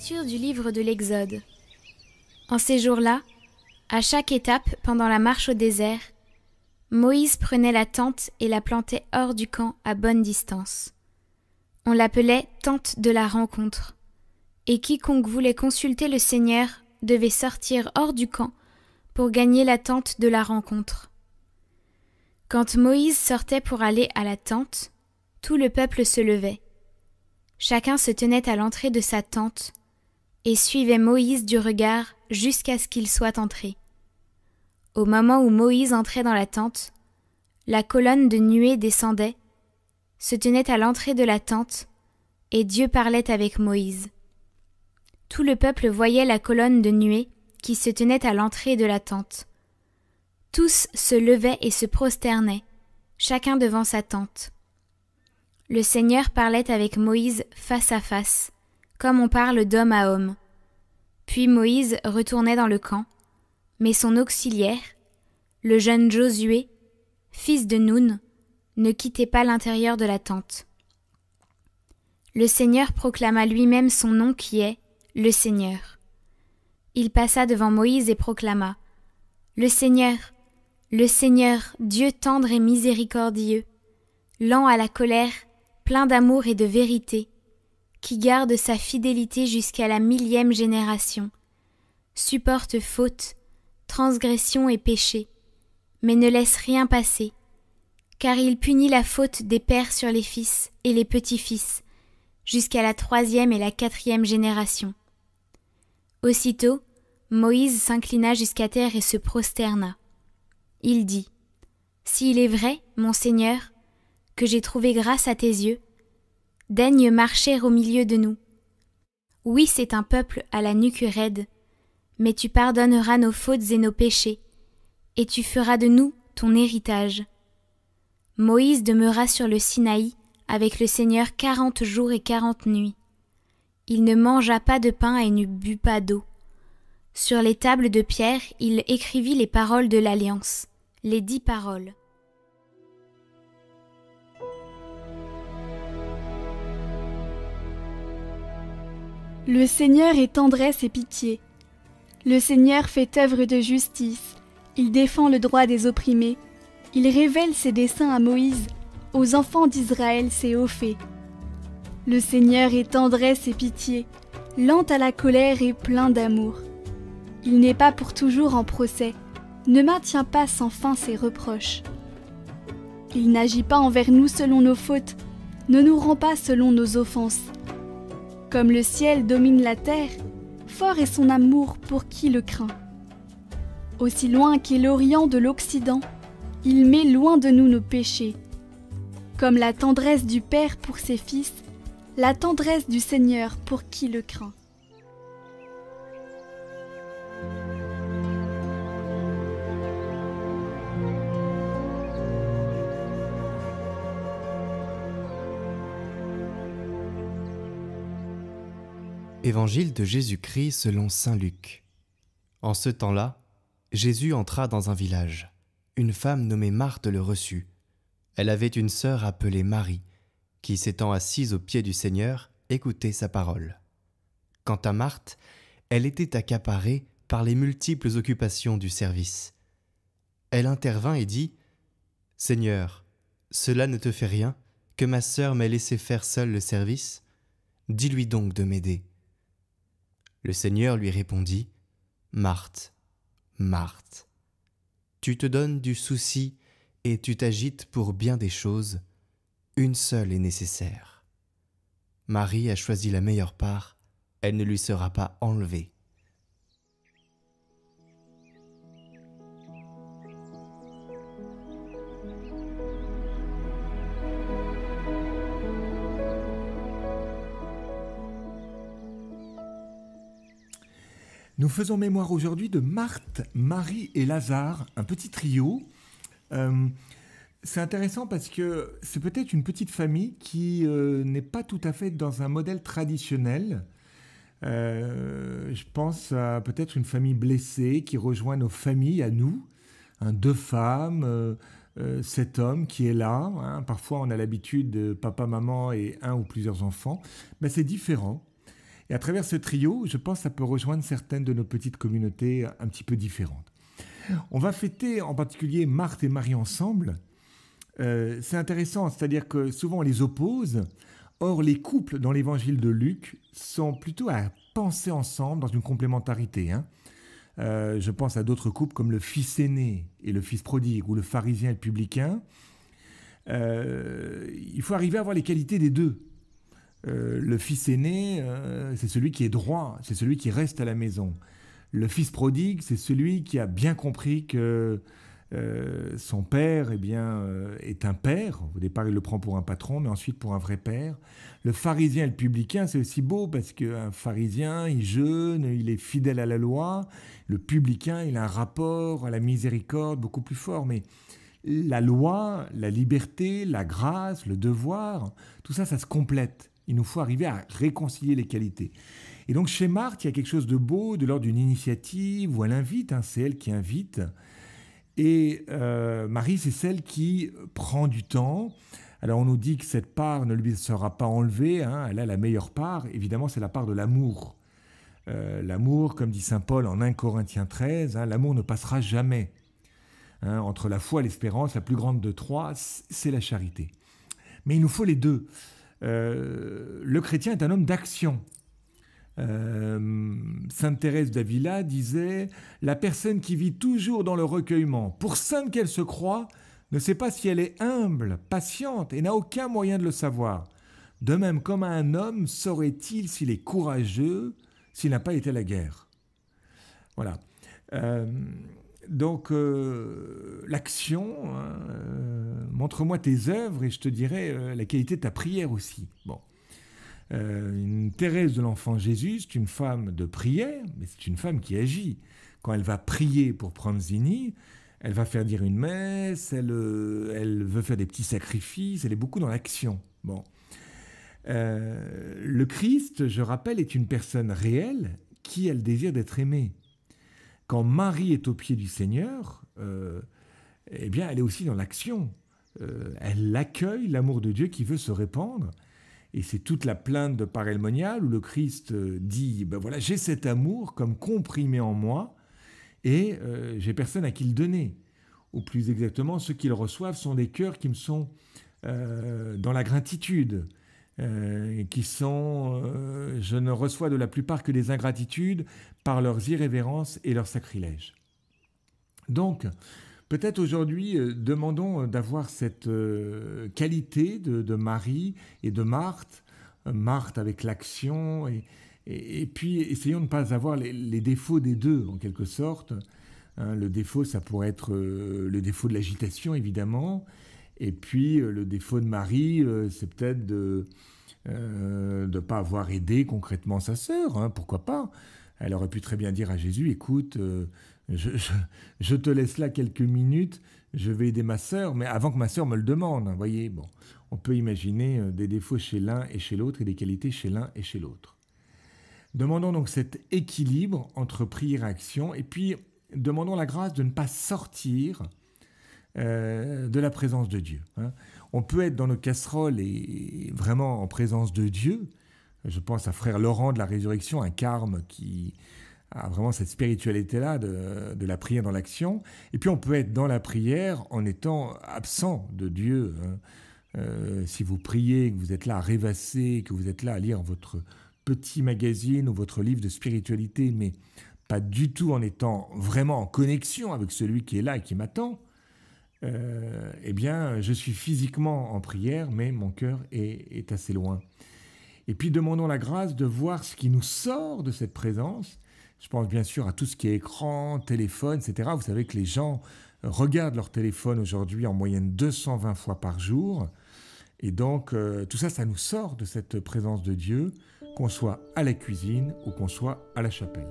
Lecture du livre de l'Exode. En ces jours-là, à chaque étape pendant la marche au désert, Moïse prenait la tente et la plantait hors du camp à bonne distance. On l'appelait tente de la rencontre, et quiconque voulait consulter le Seigneur devait sortir hors du camp pour gagner la tente de la rencontre. Quand Moïse sortait pour aller à la tente, tout le peuple se levait. Chacun se tenait à l'entrée de sa tente et suivait Moïse du regard jusqu'à ce qu'il soit entré. Au moment où Moïse entrait dans la tente, la colonne de nuée descendait, se tenait à l'entrée de la tente, et Dieu parlait avec Moïse. Tout le peuple voyait la colonne de nuée qui se tenait à l'entrée de la tente. Tous se levaient et se prosternaient, chacun devant sa tente. Le Seigneur parlait avec Moïse face à face, comme on parle d'homme à homme. Puis Moïse retournait dans le camp, mais son auxiliaire, le jeune Josué, fils de Nun, ne quittait pas l'intérieur de la tente. Le Seigneur proclama lui-même son nom qui est le Seigneur. Il passa devant Moïse et proclama : Le Seigneur, Dieu tendre et miséricordieux, lent à la colère, plein d'amour et de vérité, qui garde sa fidélité jusqu'à la 1000e génération, supporte faute, transgression et péché, mais ne laisse rien passer, car il punit la faute des pères sur les fils et les petits-fils, jusqu'à la 3e et la 4e génération. Aussitôt, Moïse s'inclina jusqu'à terre et se prosterna. Il dit : S'il est vrai, mon Seigneur, que j'ai trouvé grâce à tes yeux, daigne marcher au milieu de nous. Oui, c'est un peuple à la nuque raide, mais tu pardonneras nos fautes et nos péchés, et tu feras de nous ton héritage. Moïse demeura sur le Sinaï avec le Seigneur 40 jours et 40 nuits. Il ne mangea pas de pain et ne but pas d'eau. Sur les tables de pierre, il écrivit les paroles de l'Alliance, les 10 paroles. Le Seigneur est tendresse et pitié. Le Seigneur fait œuvre de justice. Il défend le droit des opprimés. Il révèle ses desseins à Moïse, aux enfants d'Israël ses hauts faits. Le Seigneur est tendresse et pitié, lent à la colère et plein d'amour. Il n'est pas pour toujours en procès, ne maintient pas sans fin ses reproches. Il n'agit pas envers nous selon nos fautes, ne nous rend pas selon nos offenses. Comme le ciel domine la terre, fort est son amour pour qui le craint. Aussi loin qu'est l'Orient de l'Occident, il met loin de nous nos péchés. Comme la tendresse du Père pour ses fils, la tendresse du Seigneur pour qui le craint. Évangile de Jésus-Christ selon saint Luc. En ce temps-là, Jésus entra dans un village. Une femme nommée Marthe le reçut. Elle avait une sœur appelée Marie, qui, s'étant assise aux pieds du Seigneur, écoutait sa parole. Quant à Marthe, elle était accaparée par les multiples occupations du service. Elle intervint et dit : « Seigneur, cela ne te fait rien, que ma sœur m'ait laissé faire seule le service ? Dis-lui donc de m'aider. » Le Seigneur lui répondit : « Marthe, Marthe, tu te donnes du souci et tu t'agites pour bien des choses. Une seule est nécessaire. Marie a choisi la meilleure part, elle ne lui sera pas enlevée. » Nous faisons mémoire aujourd'hui de Marthe, Marie et Lazare, un petit trio. C'est intéressant parce que c'est peut-être une petite famille qui n'est pas tout à fait dans un modèle traditionnel. Je pense à peut-être une famille blessée qui rejoint nos familles à nous, deux femmes, cet homme qui est là. Parfois on a l'habitude de papa, maman et un ou plusieurs enfants. Mais c'est différent. Et à travers ce trio, je pense que ça peut rejoindre certaines de nos petites communautés un petit peu différentes. On va fêter en particulier Marthe et Marie ensemble. C'est intéressant, c'est-à-dire que souvent on les oppose. Or, les couples dans l'évangile de Luc sont plutôt à penser ensemble dans une complémentarité. Je pense à d'autres couples comme le fils aîné et le fils prodigue, ou le pharisien et le publicain. Il faut arriver à avoir les qualités des deux. Le fils aîné, c'est celui qui est droit, c'est celui qui reste à la maison. Le fils prodigue, c'est celui qui a bien compris que son père est un père. Au départ, il le prend pour un patron, mais ensuite pour un vrai père. Le pharisien et le publicain, c'est aussi beau parce qu'un pharisien, il jeûne, il est fidèle à la loi. Le publicain, il a un rapport à la miséricorde beaucoup plus fort. Mais la loi, la liberté, la grâce, le devoir, tout ça, ça se complète. Il nous faut arriver à réconcilier les qualités. Et donc chez Marthe, il y a quelque chose de beau, de l'ordre d'une initiative où elle invite, c'est elle qui invite. Et Marie, c'est celle qui prend du temps. Alors on nous dit que cette part ne lui sera pas enlevée, elle a la meilleure part. Évidemment, c'est la part de l'amour. L'amour, comme dit saint Paul en 1 Corinthiens 13, l'amour ne passera jamais. Entre la foi et l'espérance, la plus grande de trois, c'est la charité. Mais il nous faut les deux. Le chrétien est un homme d'action. Sainte Thérèse d'Avila disait « La personne qui vit toujours dans le recueillement, pour sainte qu'elle se croit, ne sait pas si elle est humble, patiente et n'a aucun moyen de le savoir. De même, comme un homme saurait-il s'il est courageux, s'il n'a pas été à la guerre. » Voilà. Donc, l'action, montre-moi tes œuvres et je te dirai la qualité de ta prière aussi. Bon. Une Thérèse de l'Enfant Jésus, c'est une femme de prière, mais c'est une femme qui agit. Quand elle va prier pour Pranzini, elle va faire dire une messe, elle veut faire des petits sacrifices, elle est beaucoup dans l'action. Bon. Le Christ, je rappelle, est une personne réelle qui a le désir d'être aimée. Quand Marie est au pied du Seigneur, eh bien, elle est aussi dans l'action. Elle accueille l'amour de Dieu qui veut se répandre. Et c'est toute la plainte de Parel Monial où le Christ dit ben voilà, j'ai cet amour comme comprimé en moi et j'ai personne à qui le donner. Ou plus exactement, ceux qui le reçoivent sont des cœurs qui me sont dans la gratitude, qui sont je ne reçois de la plupart que des ingratitudes par leurs irrévérences et leurs sacrilèges. Donc, peut-être aujourd'hui, demandons d'avoir cette qualité de Marie et de Marthe, Marthe avec l'action, et puis essayons de ne pas avoir les défauts des deux, en quelque sorte. Le défaut, ça pourrait être le défaut de l'agitation, évidemment, et puis le défaut de Marie, c'est peut-être de ne pas avoir aidé concrètement sa sœur, pourquoi pas. Elle aurait pu très bien dire à Jésus, écoute, je te laisse là quelques minutes, je vais aider ma sœur, mais avant que ma sœur me le demande. Vous voyez, bon, on peut imaginer des défauts chez l'un et chez l'autre et des qualités chez l'un et chez l'autre. Demandons donc cet équilibre entre prière et action, et puis demandons la grâce de ne pas sortir de la présence de Dieu. On peut être dans nos casseroles et vraiment en présence de Dieu. Je pense à frère Laurent de la Résurrection, un carme qui a vraiment cette spiritualité-là de la prière dans l'action. Et puis on peut être dans la prière en étant absent de Dieu. Si vous priez, que vous êtes là à rêvasser, que vous êtes là à lire votre petit magazine ou votre livre de spiritualité, mais pas du tout en étant vraiment en connexion avec celui qui est là et qui m'attend, eh bien, je suis physiquement en prière, mais mon cœur est assez loin. Et puis demandons la grâce de voir ce qui nous sort de cette présence. Je pense bien sûr à tout ce qui est écran, téléphone, etc. Vous savez que les gens regardent leur téléphone aujourd'hui en moyenne 220 fois par jour. Et donc, tout ça, ça nous sort de cette présence de Dieu, qu'on soit à la cuisine ou qu'on soit à la chapelle.